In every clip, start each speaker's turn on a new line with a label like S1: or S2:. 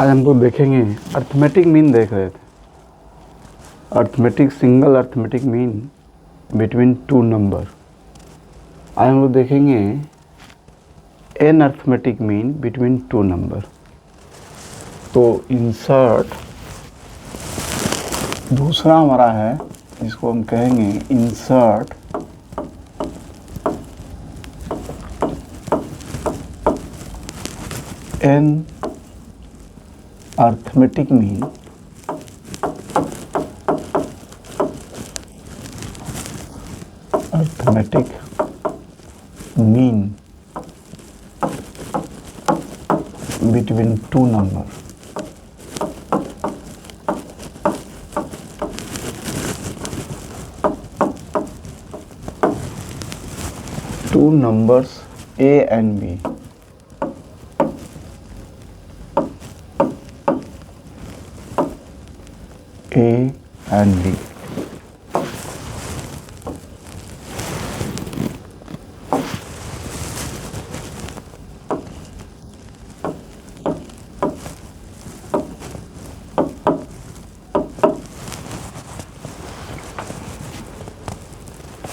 S1: आज हम लोग देखेंगे अर्थमेटिक मीन देख रहे थे। Arithmetic single arithmetic mean between two number. आज हम लोग देखेंगे an arithmetic mean between two number. तो इंसर्ट दूसरा हमारा है, इसको हम कहेंगे insert an arithmetic mean between two number। Two numbers A and B। A and B।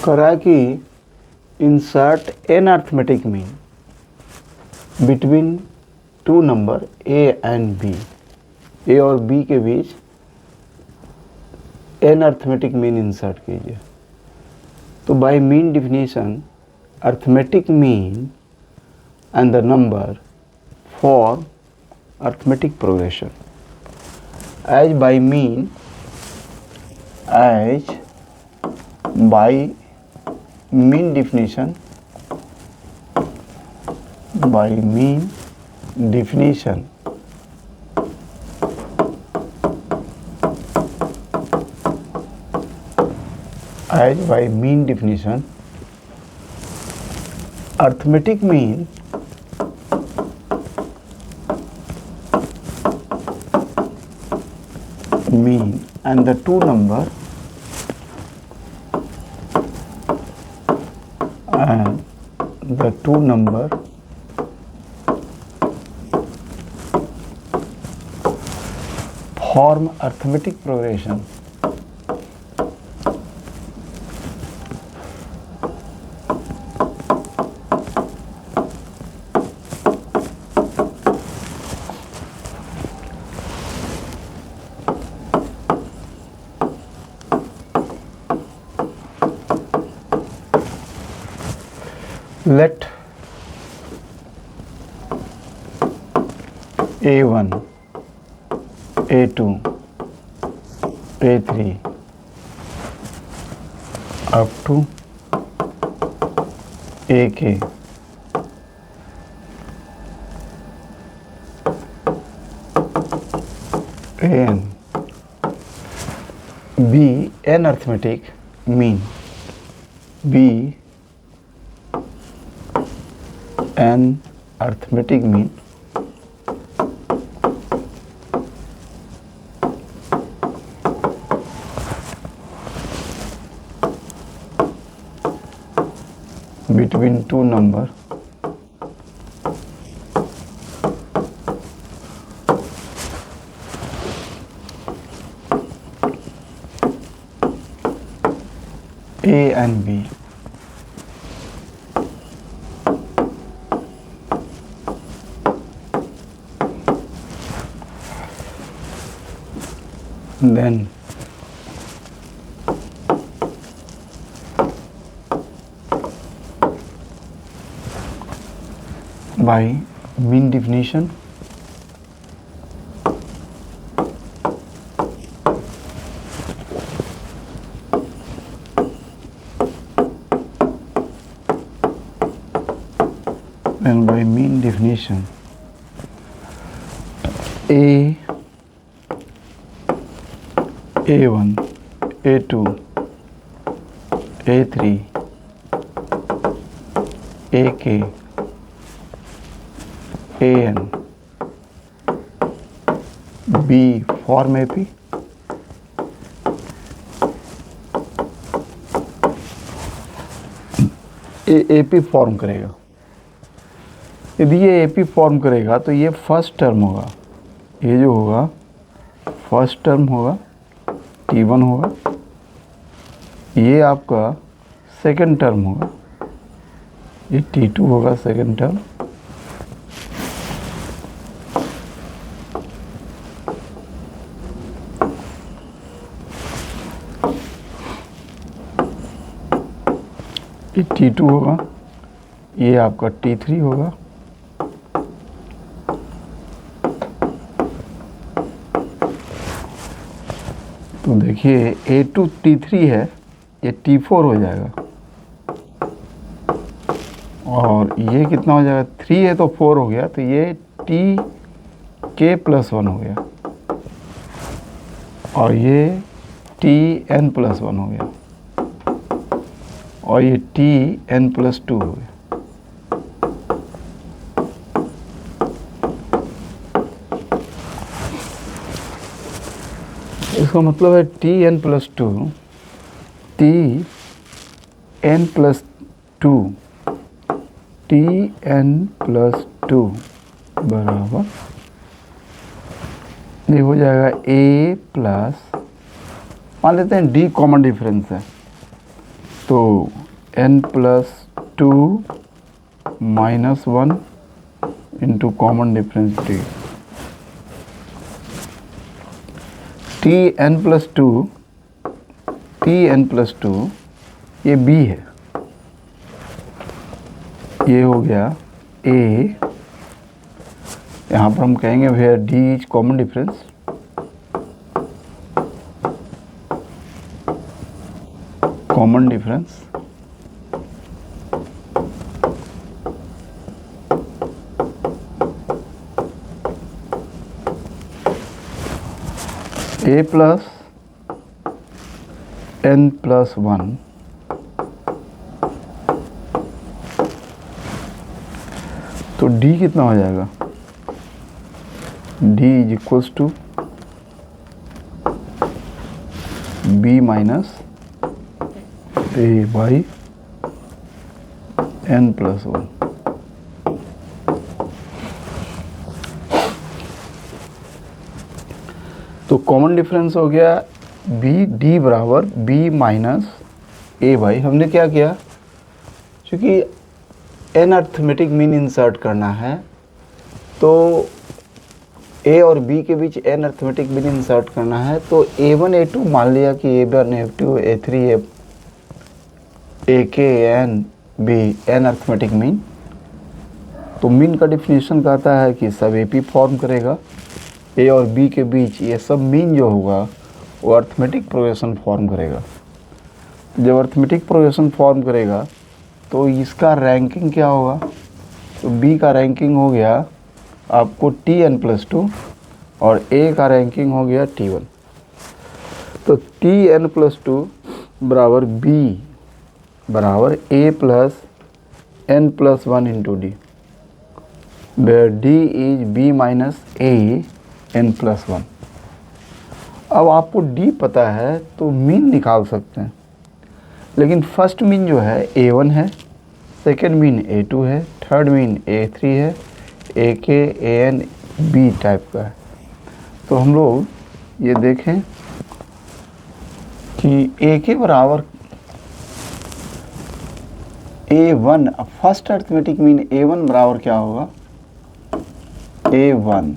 S1: करा कि insert an arithmetic mean between two number A and B. A और बी के बीच एन अर्थमेटिक मीन इंसर्ट कीजिए। तो by mean definition arithmetic mean and the number for arithmetic progression. As by mean mean definition arithmetic mean and the two number form arithmetic progression। Let A1, A2, A3 up to AK AN be an arithmetic mean, be an arithmetic mean between two number A and B। Then by mean definition A A1 A2 A3 AK AN B form AP AP form करेगा। यदि ये AP form करेगा तो ये first term होगा, ये जो होगा फर्स्ट टर्म होगा T1 होगा, ये आपका सेकंड टर्म होगा, ये T2 होगा सेकंड टर्म, ये T2 होगा, ये आपका T3 होगा, तो देखिए A2 T3 है, ये T4 हो जाएगा, और ये कितना हो जाएगा, 3 है तो 4 हो गया, तो ये TK+1 हो गया, और ये TN+1 हो गया, और ये TN+2 हो गया। इसका मतलब है TN+2 बराबर, ये हो जाएगा A प्लस, मान लेते हैं D कॉमन डिफरेंस है, तो N+2 -1 into common difference D, TN+2 ये B है, ये हो गया A, यहाँ पर हम कहेंगे where D is common difference, A plus N+1 तो D कितना हो जाएगा, D is equals to B minus A by N+1। तो कॉमन डिफरेंस हो गया D बराबर B माइनस A बाई, हमने क्या किया, क्योंकि n अर्थमेटिक मीन इंसर्ट करना है, तो A और B के बीच n अर्थमेटिक मीन इंसर्ट करना है, तो A1 A2 मान लिया कि A1 A2 A3 AK N B n arithmetic mean, तो मीन का डिफिनीशन कहता है कि सब AP फॉर्म करेगा, A और B के बीच ये सब मीन जो होगा वो अर्थमेटिक प्रोग्रेशन फॉर्म करेगा। जब अर्थमेटिक प्रोग्रेशन फॉर्म करेगा तो इसका रैंकिंग क्या होगा, तो B का रैंकिंग हो गया आपको TN+2 और A का रैंकिंग हो गया T1। तो TN+2 बराबर B बराबर A plus N+1 into D, where D is B minus A N+1। अब आपको D पता है तो मीन निकाल सकते हैं, लेकिन फर्स्ट मीन जो है A1 है, सेकेंड मीन A2 है, थर्ड मीन A3 है, AK AN B टाइप का है। तो हम लोग ये देखें कि AK बराबर A1, first arithmetic mean A1 बराबर क्या होगा, A1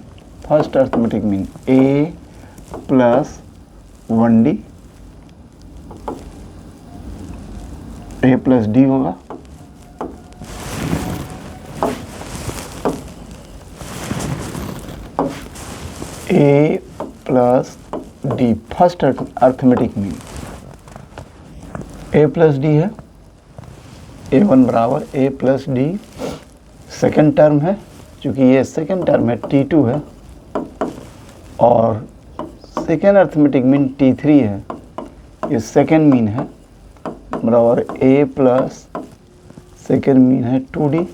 S1: first arithmetic mean A plus 1D A plus D होगा, A plus D first arithmetic mean, A plus D है, A1 बराबर A plus D, second term है, क्योंकि ये सेकेंड टर्म है T2 है, और सेकेंड अर्थमेटिक मीन T3 है, ये सेकेंड मीन है, बराबर A प्लस सेकेंड मीन है 2D,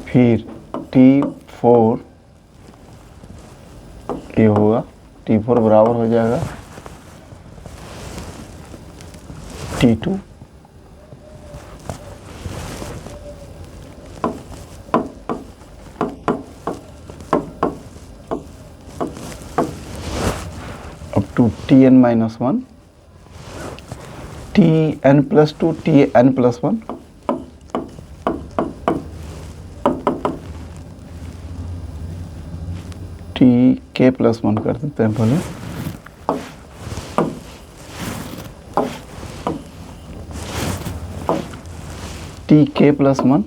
S1: फिर T4 ये होगा, T4 बराबर हो जाएगा T2, to t n minus one, t n plus two, t n plus one, t k plus one कर देते हैं पहले, T k plus one,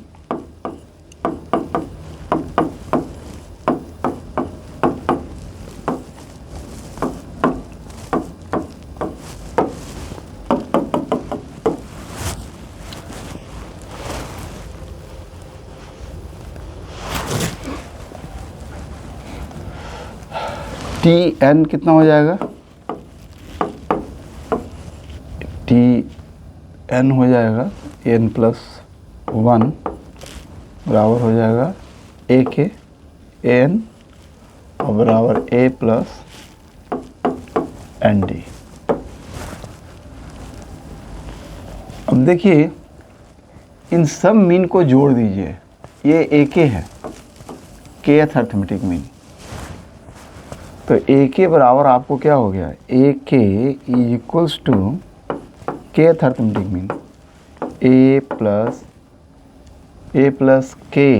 S1: t N कितना हो जाएगा, टी एन हो जाएगा एन प्लस वन बराबर हो जाएगा ए के एन और बराबर ए प्लस एन डी। अब देखिए इन सब मीन को जोड़ दीजिए, ये ए के है, के अर्थमेटिक मीन, तो ए के बराबर आपको क्या हो गया, ए के इक्वल्स टू के अर्थमेटिक मीन ए प्लस के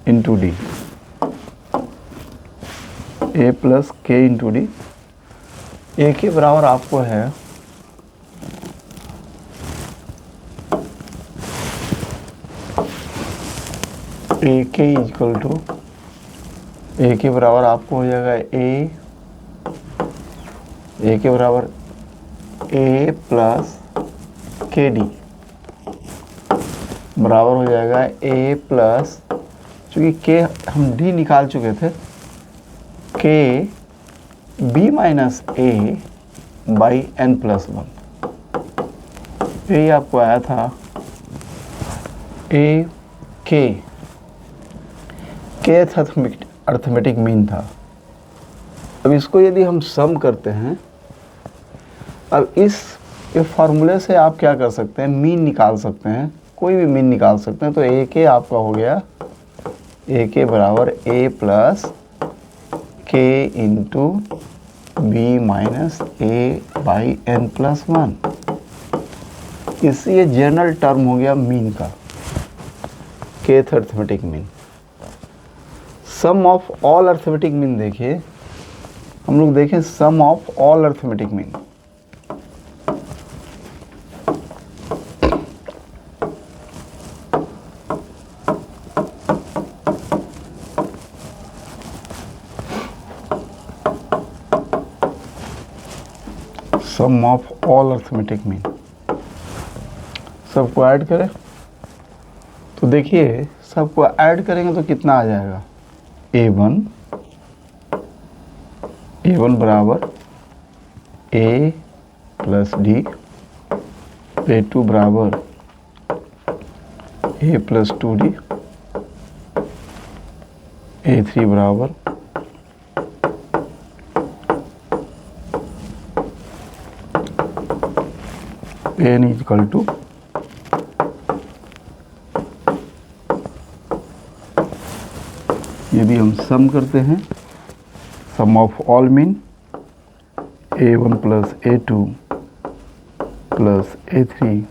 S1: इंटू डी, ए प्लस के इंटू डी। ए के बराबर आपको है ए के इक्वल टू, ए के बराबर आपको हो जाएगा ए के बराबर ए प्लस के डी बराबर हो जाएगा ए प्लस, चूँकि के हम डी निकाल चुके थे, k b minus A by N plus one, यही आपको आया था ए के अर्थमेटिक मीन था। अब इसको यदि हम सम करते हैं, अब इस फार्मूले से आप क्या कर सकते हैं, मीन निकाल सकते हैं, कोई भी मीन निकाल सकते हैं। तो ए के आपका हो गया ए के बराबर A plus K into B minus A by N plus one. इससे ये जनरल टर्म हो गया मीन का, kth arithmetic mean. Sum of all arithmetic mean देखिए, हम लोग देखें sum of all arithmetic mean. Sum of all arithmetic mean, सबको ऐड करें तो देखिए सबको ऐड करेंगे तो कितना आ जाएगा, ए1 बराबर ए प्लस डी, ए2 बराबर ए प्लस 2d, ए3 बराबर एन इक्वल टू यदि हम सम करते हैं, sum of all mean a1 plus a2 plus a3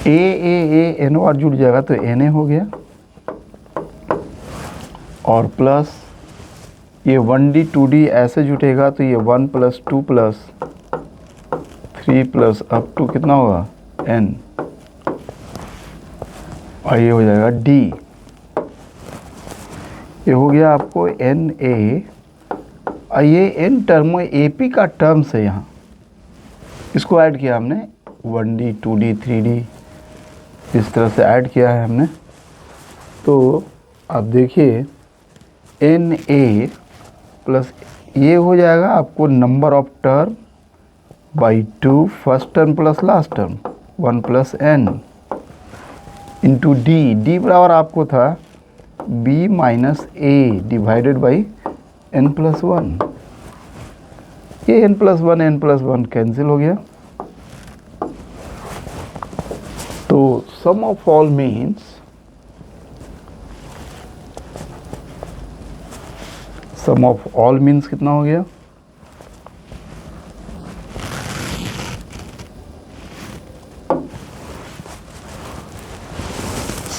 S1: A N और जुड़ जाएगा तो एन हो गया, और प्लस ये 1d 2d ऐसे जुटेगा तो ये 1 plus 2 plus 3 plus up to कितना होगा n, और ये हो जाएगा d। ये हो गया आपको एन ए, और ये एन टर्म ए पी का टर्म्स है, यहाँ इसको ऐड किया हमने 1d 2d 3d इस तरह से ऐड किया है हमने। तो आप देखिए एन ए प्लस ये हो जाएगा आपको number of term by 2 first term plus last term 1 plus N into D, D बराबर आपको था b minus A divided by n plus one. ये n प्लस वन कैंसिल हो गया। तो sum of all means sum of all means कितना हो गया,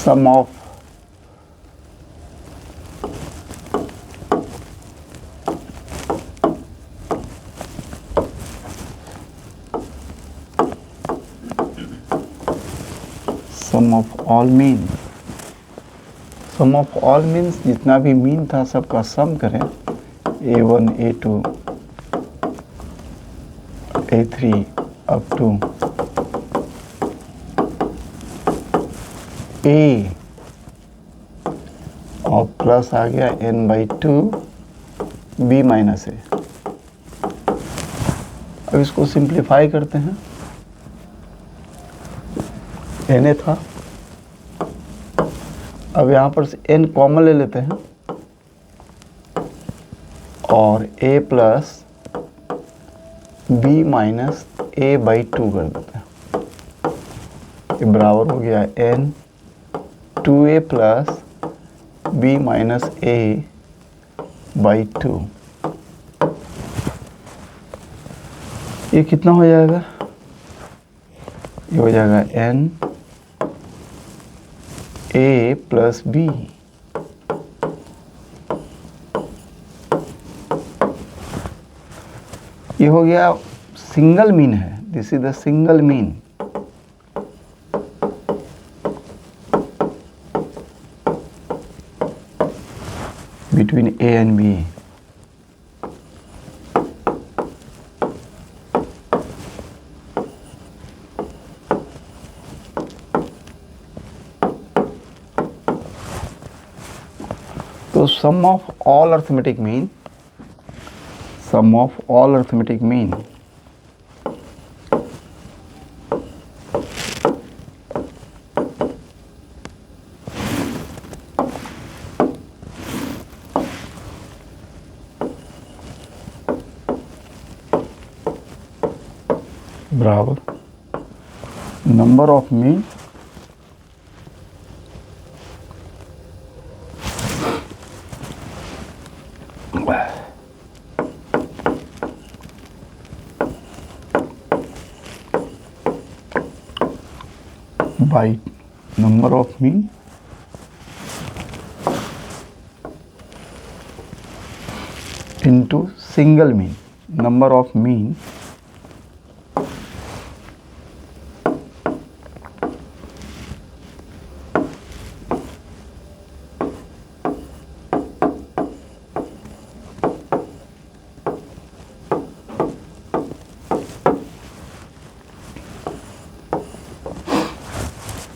S1: sum of sum of all mean, sum of all means जितना भी मीन था सबका सम करें, A1 A2 A3 up to A और प्लस आ गया n/2 B माइनस A। अब इसको सिंप्लीफाई करते हैं, Na था, अब यहाँ पर से n कॉमन ले लेते हैं और A plus B minus A/2 कर देते हैं। ये बराबर हो गया n 2A plus B minus A/2। ये कितना हो जाएगा, ये हो जाएगा n A प्लस B, ये हो गया सिंगल मीन है, this is the single mean. Between A and B। तो sum of all arithmetic mean, sum of all arithmetic mean बराबर number of mean by number of mean into single mean, number of mean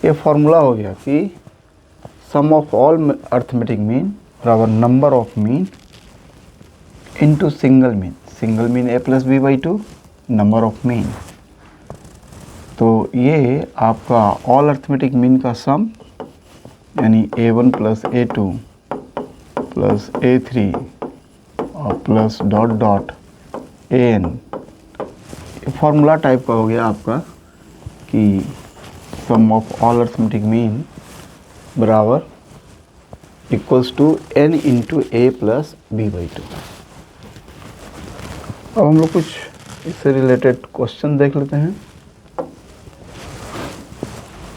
S1: ये formula हो गया कि sum of all arithmetic mean बराबर number of mean into single mean, single mean A plus B/2 number of mean. तो ये आपका all arithmetic mean का सम यानी A1 plus A2 plus A3 और plus dot dot AN, formula type का हो गया आपका कि sum of all arithmetic mean बराबर equals to n into A plus B/2। अब हम लोग कुछ इससे रिलेटेड क्वेश्चन देख लेते हैं।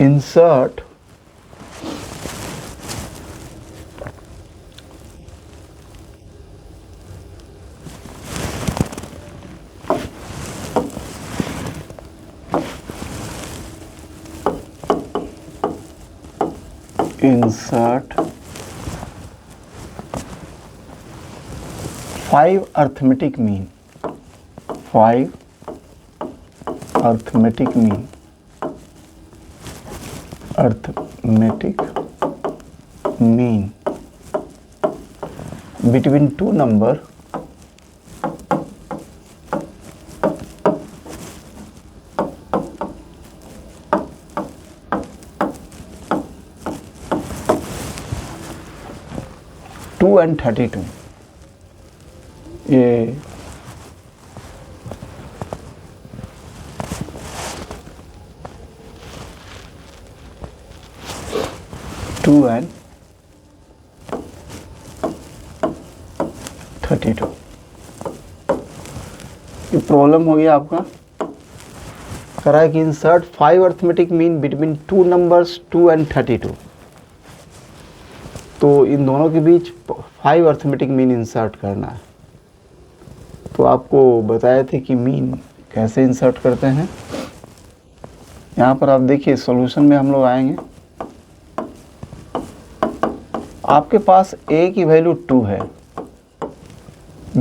S1: Insert insert 5 arithmetic mean, 5 arithmetic mean, arithmetic mean between two number and 32। ये 32। ये प्रॉब्लम हो गया आपका, करा है कि insert 5 arithmetic mean between two numbers 2 and 32। तो इन दोनों के बीच 5 अर्थमेटिक मीन इंसर्ट करना है। तो आपको बताए थे कि मीन कैसे इंसर्ट करते हैं। यहाँ पर आप देखिए सॉल्यूशन में हम लोग आएंगे। आपके पास a की वैल्यू 2 है,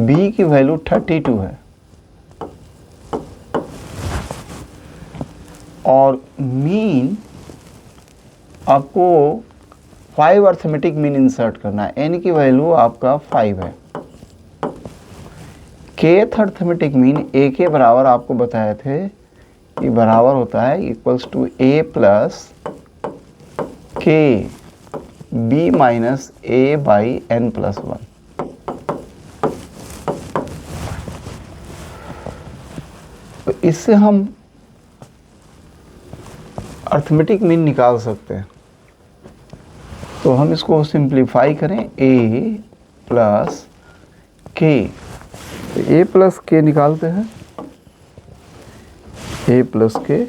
S1: b की वैल्यू 32 है और मीन आपको 5 अर्थमेटिक मीन इंसर्ट करना है। n की वैल्यू आपका 5 है। kth अर्थमेटिक मीन a के बराबर आपको बताए थे कि बराबर होता है equals to a plus k b minus a by n plus 1। तो इससे हम अर्थमेटिक मीन निकाल सकते हैं। तो हम इसको सिंप्लीफाई करें, a प्लस k, तो a प्लस k निकालते हैं, a प्लस k,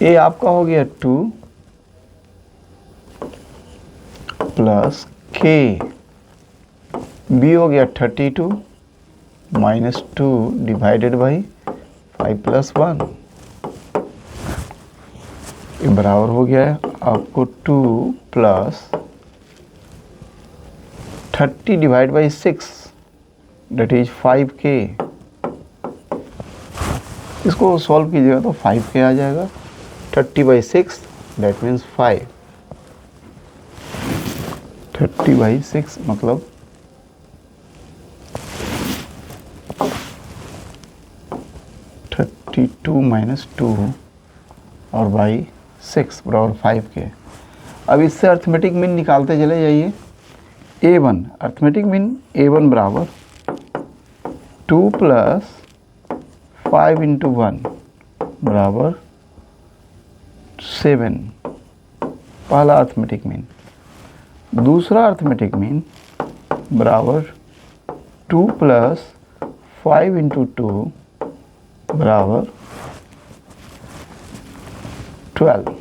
S1: a आपका हो गया 2 प्लस k, b हो गया 32 माइनस 2 डिवाइडेड बाई 5 प्लस 1। ये बराबर हो गया है आपको 2 plus 30 divide by 6 that is 5k। इसको सॉल्व कीजिएगा तो 5k आ जाएगा। 30 बाई 6 डेट मीन्स 5। 30 बाई 6 मतलब 32 माइनस 2 और बाई 6 बराबर 5k। अब इससे अर्थमेटिक मीन निकालते चले जाइए। a1 अर्थमेटिक मीन a1 बराबर 2 प्लस 5 इंटू 1 बराबर 7, पहला अर्थमेटिक मीन। दूसरा अर्थमेटिक मीन बराबर 2 प्लस 5 इंटू 2 बराबर 12।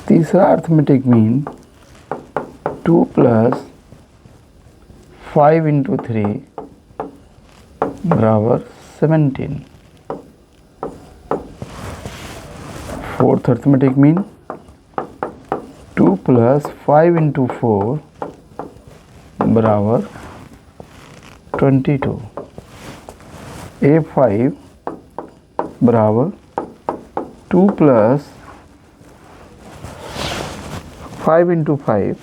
S1: तीसरा अर्थमेटिक मीन 2 प्लस 5 इंटू 3 बराबर 17। Fourth arithmetic mean 2 plus 5 into 4 बराबर 22। a5 बराबर 2 प्लस 5 इंटू 5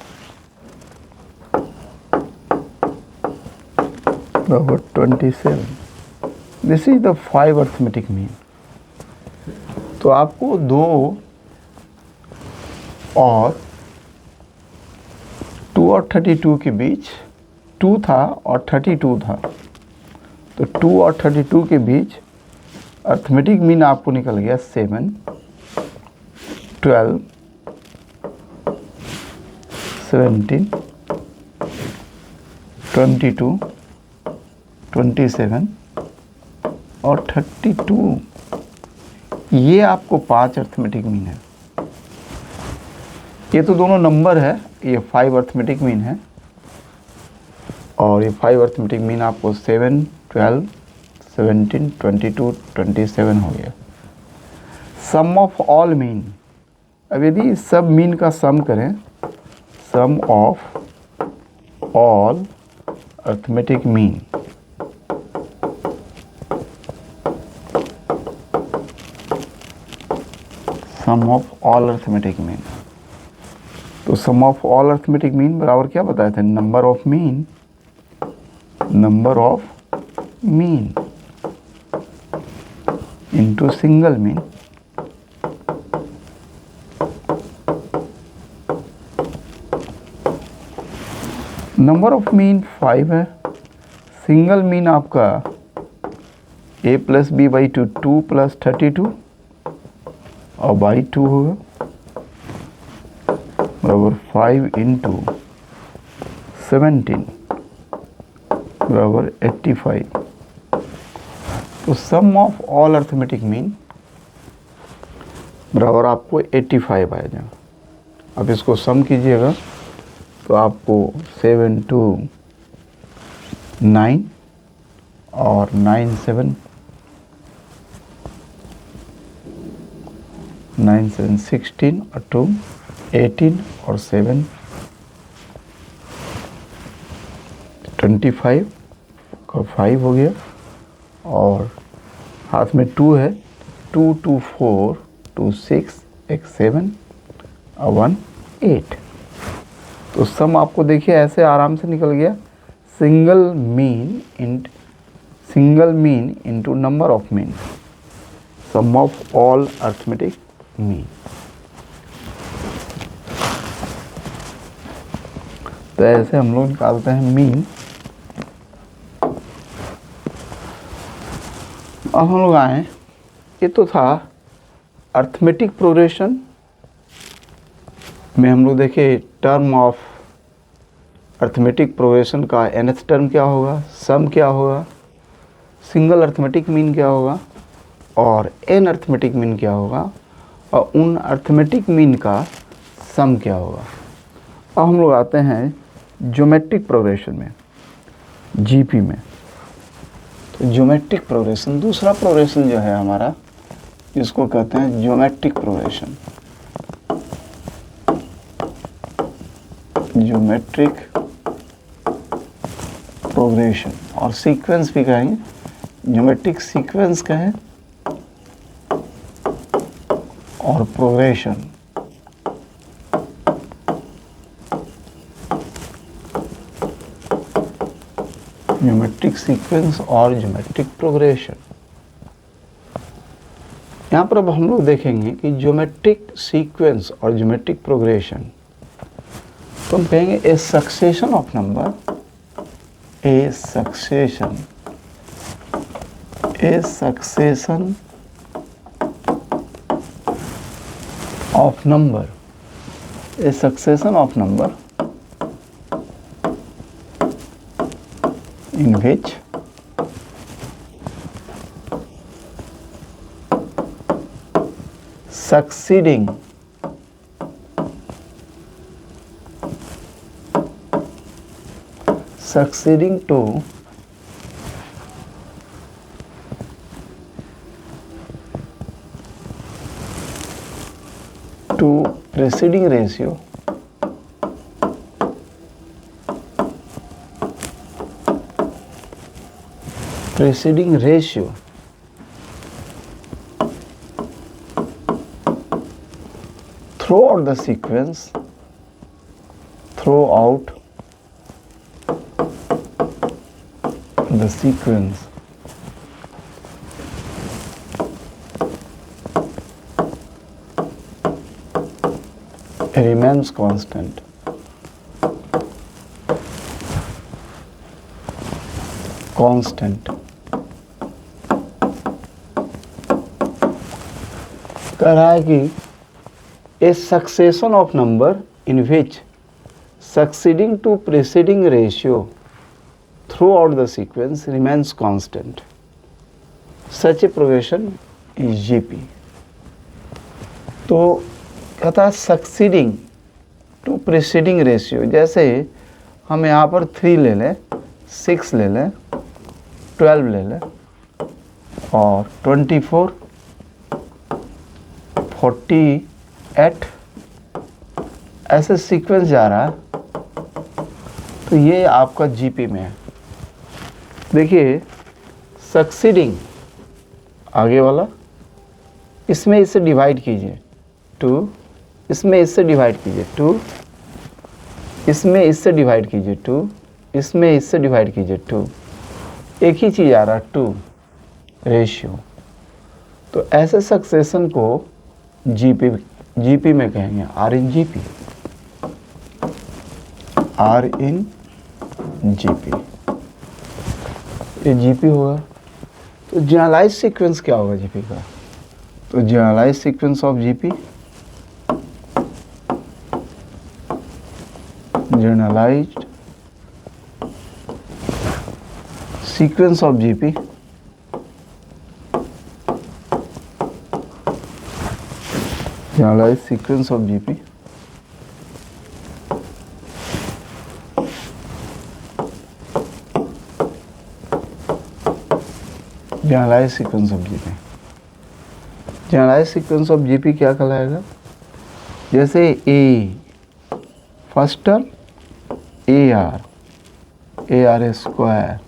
S1: बराबर 27। This is the 5 arithmetic mean. तो आपको 2 और 32 के बीच 2 था और 32 था, तो 2 और 32 के बीच अर्थमेटिक मीन आपको निकल गया 7, 12, 17, 22, 27 और 32। ये आपको 5 अर्थमेटिक मीन है। ये तो दोनों नंबर है, ये 5 अर्थमेटिक मीन है और ये 5 अर्थमेटिक मीन आपको 7, 12, 17, 22, 27 हो गया। सम ऑफ ऑल मीन, अब यदि सब मीन का सम करें, sum of all arithmetic mean, sum of all arithmetic mean, तो sum of all arithmetic mean बराबर क्या बताए थे, number of mean, number of mean into single mean. Number of mean 5 है, सिंगल मीन आपका a plus B by 2, 2 plus 32 और by 2 होगा बराबर 5 इंटू 17 बराबर 85। तो sum of all arithmetic mean बराबर आपको 85 आएगा। अब इसको सम कीजिएगा तो आपको 7 2 9 और 9 7 16 और 2 18 और 7 25 का 5 हो गया, और हाथ में 2 है, 2 2 4 2 6 1 7 और 1 8। तो सम आपको देखिए ऐसे आराम से निकल गया। Single mean into number of mean, sum of all arithmetic mean. तो ऐसे हम लोग निकालते हैं मीन। अब हम लोग आए, ये तो था अर्थमेटिक प्रोग्रेशन में हम लोग देखे टर्म ऑफ अर्थमेटिक प्रोग्रेशन का nth टर्म क्या होगा, सम क्या होगा, सिंगल अर्थमेटिक मीन क्या होगा और n अर्थमेटिक मीन क्या होगा, और उन अर्थमेटिक मीन का सम क्या होगा। अब हम लोग आते हैं ज्योमेट्रिक प्रोग्रेशन में, जीपी में। तो ज्योमेट्रिक प्रोग्रेशन, दूसरा प्रोग्रेशन जो है हमारा, जिसको कहते हैं ज्योमेट्रिक प्रोग्रेशन, ज्योमेट्रिक प्रोग्रेशन, और सीक्वेंस भी कहेंगे, ज्योमेट्रिक सीक्वेंस कहें और प्रोग्रेशन। ज्योमेट्रिक सीक्वेंस और ज्योमेट्रिक प्रोग्रेशन। यहाँ पर अब हम लोग देखेंगे कि ज्योमेट्रिक सीक्वेंस और ज्योमेट्रिक प्रोग्रेशन, तो हम कहेंगे a succession of number, a succession of number, a succession of number in which succeeding to preceding ratio throughout the sequence, remains constant. कह रहा है कि a succession of number in which succeeding to preceding ratio throughout the sequence remains constant, such a progression is GP. तो कहता है succeeding to preceding ratio, जैसे हम यहाँ पर 3 ले लें, 6 ले लें, 12 ले लें और 24 48 ऐसे सीक्वेंस जा रहा है, तो ये आपका जीपी में है। देखिए सक्सीडिंग आगे वाला, इसमें इससे डिवाइड कीजिए 2, इसमें इससे डिवाइड कीजिए 2, इसमें इससे डिवाइड कीजिए 2, इसमें इससे डिवाइड कीजिए 2, एक ही चीज़ आ रहा है 2 रेशियो। तो ऐसे सक्सेशन को जीपी में कहेंगे, आर इन जीपी, ये जीपी होगा। तो जनरलाइज सीक्वेंस क्या होगा जीपी का? तो generalise sequence of GP, generalised sequence of GP. Generalized sequence of GP. Generalized sequence of GP. Generalized sequence of GP क्या कहलाएगा? जैसे A first term AR square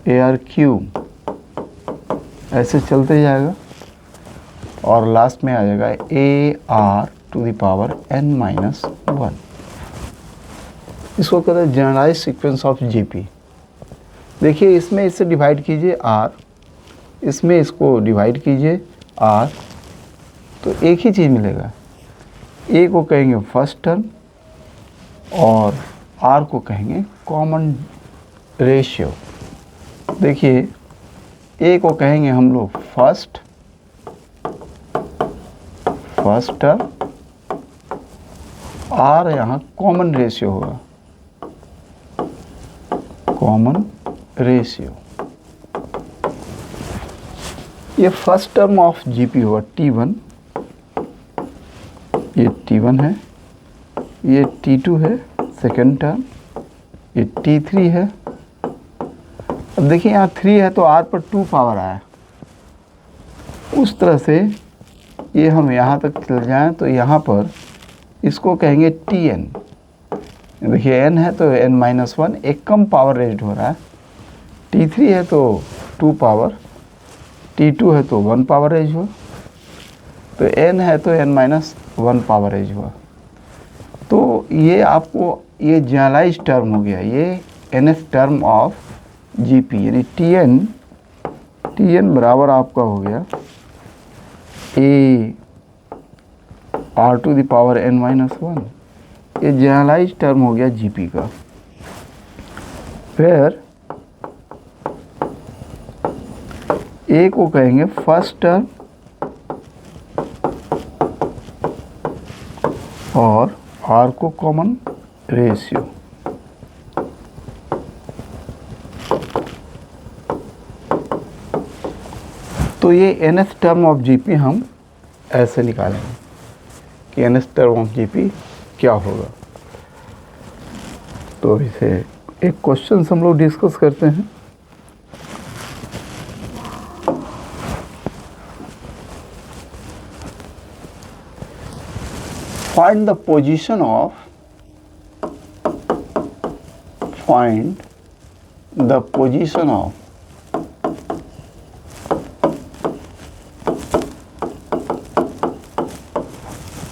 S1: AR cube ऐसे चलते जाएगा और लास्ट में आ जाएगा AR to the power n-1। इसको कहते हैं जनरलाइज सीक्वेंस ऑफ GP। देखिए इसमें इससे डिवाइड कीजिए R, इसमें इसको डिवाइड कीजिए R, तो एक ही चीज़ मिलेगा। A को कहेंगे फर्स्ट टर्म और R को कहेंगे कॉमन रेशियो। देखिए A को कहेंगे हम लोग फर्स्ट टर्म, R यहाँ कॉमन रेशियो होगा, कॉमन रेशियो। ये फर्स्ट टर्म ऑफ GP होगा T1, ये T1 है, ये T2 है सेकेंड टर्म, ये T3 है। अब देखिए यहाँ 3 है तो R पर 2 पावर आया। उस तरह से ये हम यहाँ तक चल जाएं तो यहाँ पर इसको कहेंगे Tn। देखिए n है तो n-1 एक कम पावर रेज्ड हो रहा है, T3 है तो 2 पावर, T2 है तो 1 पावर रेज हुआ, तो n है तो n-1 पावर रेज हुआ। तो ये आपको ये जनरलाइज टर्म हो गया, ये nth टर्म ऑफ GP, यानी Tn बराबर आपका हो गया AR to the power n-1। ये जनरलाइज टर्म हो गया GP का। फिर A को कहेंगे फर्स्ट टर्म और R को कॉमन रेशियो। तो ये nth टर्म ऑफ GP हम ऐसे निकालेंगे कि nth टर्म ऑफ GP क्या होगा। तो इसे एक क्वेश्चन हम लोग डिस्कस करते हैं। Find the position of find the position of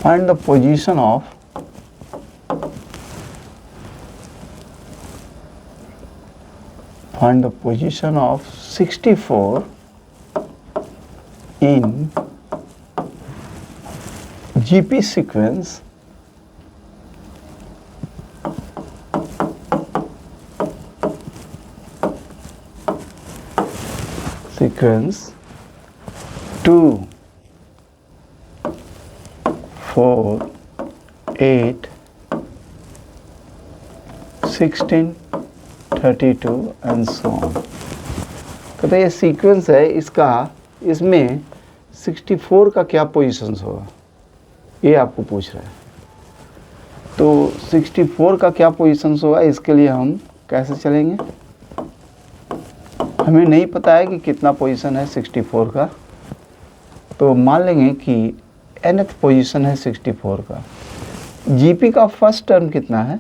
S1: find the position of find the position of 64 in GP sequence sequence 2, 4, 8, 16, 32 and so on। कहते ये सीक्वेंस है इसका, इसमें 64 का क्या पोजीशंस होगा ये आपको पूछ रहा है। तो 64 का क्या पोजीशंस होगा इसके लिए हम कैसे चलेंगे, हमें नहीं पता है कि कितना पोजीशन है 64 का, तो मान लेंगे कि nth पोजीशन है 64 का। GP का फर्स्ट टर्म कितना है,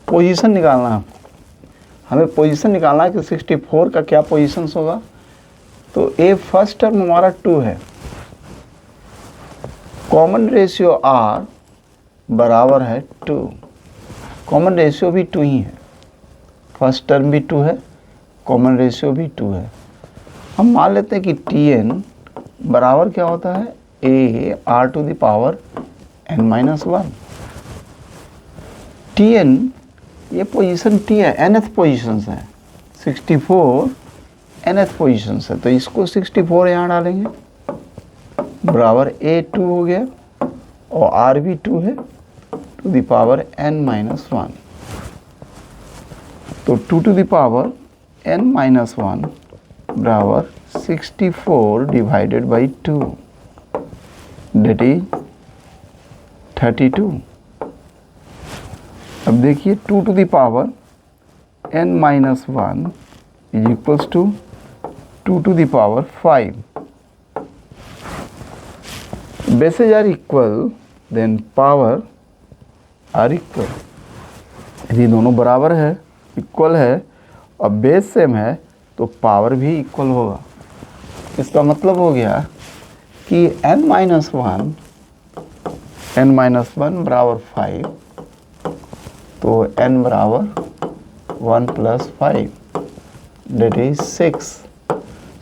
S1: पोजीशन निकालना है आपको, हमें पोजीशन निकालना है कि 64 का क्या पोजीशंस होगा। तो A फर्स्ट टर्म हमारा 2 है, कॉमन रेशियो R बराबर है 2, कॉमन रेशियो भी 2 ही है, फर्स्ट टर्म भी 2 है, कॉमन रेशियो भी 2 है। हम मान लेते हैं कि Tn बराबर क्या होता है AR to the power n-1। Tn ये पोजीशन T है, nth पोजीशंस है, 64 nth पोजीशंस है, तो इसको 64 यहाँ डालेंगे बराबर A2 हो गया और R भी 2 है टू द पावर n-1। तो 2 to the power n minus 1 बराबर 64 डिवाइडेड बाई 2 डेट इज 32। अब देखिए 2 to the power n minus 1 is equals to 2 to the power 5। Bases are equal then power are equal. यदि दोनों बराबर है, equal है और बेस सेम है तो पावर भी इक्वल होगा। इसका मतलब हो गया कि n माइनस 1 बराबर 5, तो n बराबर 1 plus 5 that is 6।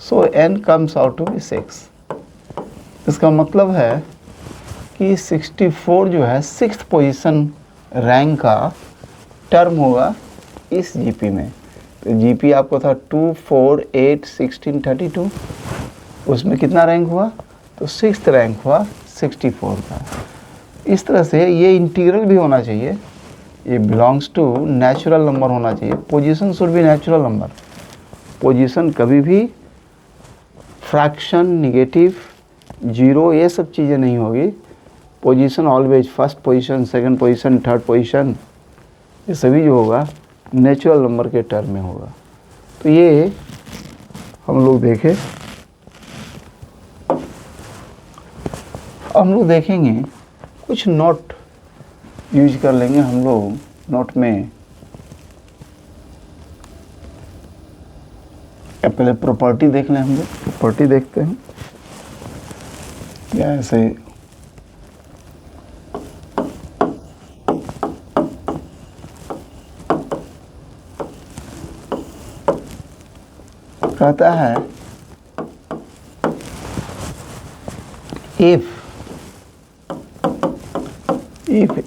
S1: So n comes out to be 6। इसका मतलब है कि 64 जो है 6th पोजीशन रैंक का टर्म होगा इस जीपी में। तो जीपी आपको था 2, 4, 8, 16, 32, उसमें कितना रैंक हुआ? तो 6th रैंक हुआ 64 का। इस तरह से ये इंटीग्रल भी होना चाहिए, ये बिलोंग्स टू नेचुरल नंबर होना चाहिए। Position should be natural number. Position कभी भी फ्रैक्शन, निगेटिव, जीरो, ये सब चीज़ें नहीं होगी। Position always first position, second position, third position, ये सभी जो होगा नेचुरल नंबर के टर्म में होगा। तो ये हम लोग देखें, हम लोग देखेंगे कुछ नोट यूज कर लेंगे हम लोग। नोट में पहले प्रॉपर्टी देख लें। हम लोग प्रॉपर्टी देखते हैं या ऐसे कहता है if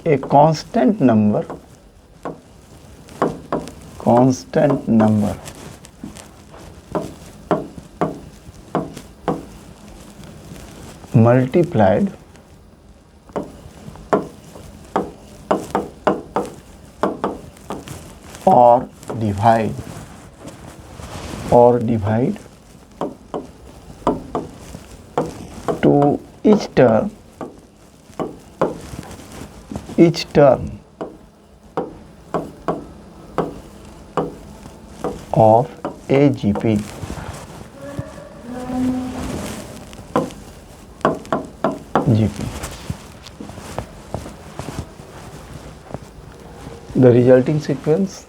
S1: a constant number multiplied or divide to each term of a GP the resulting sequence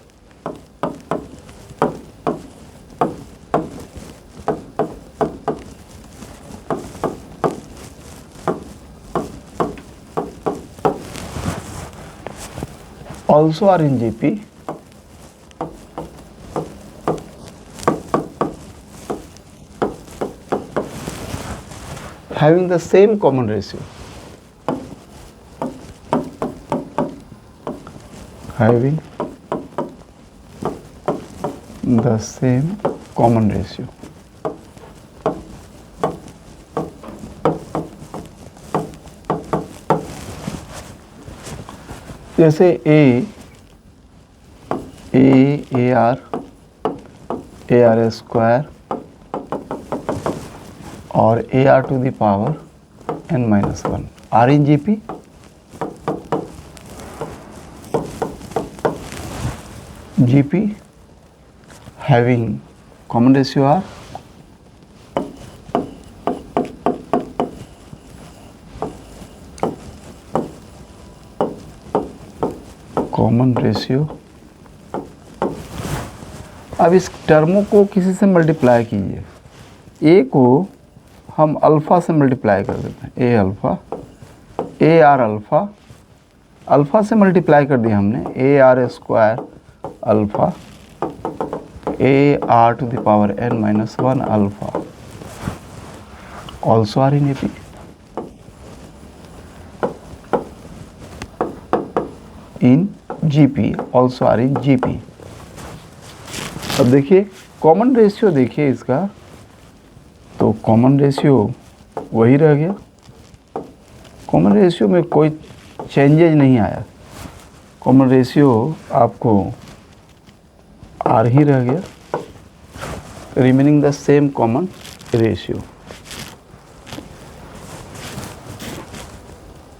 S1: also are in GP having the same common ratio. Having the same common ratio. जैसे AR square और AR to the power n-1 are in GP. GP having common ratio R, common ratio। अब इस टर्मों को किसी से multiply कीजिए। ए को हम अल्फ़ा से मल्टीप्लाई कर देते हैं, A alpha, A R alpha, alpha से मल्टीप्लाई कर दिया हमने, A R square alpha, A R to the power n-1 alpha also are in AP. In GP also are in GP. अब देखिए कॉमन रेशियो, देखिए इसका तो कॉमन रेशियो वही रह गया। कॉमन रेशियो में कोई चेंजेज नहीं आया। कॉमन रेशियो आपको आर ही रह गया। remaining the same common ratio.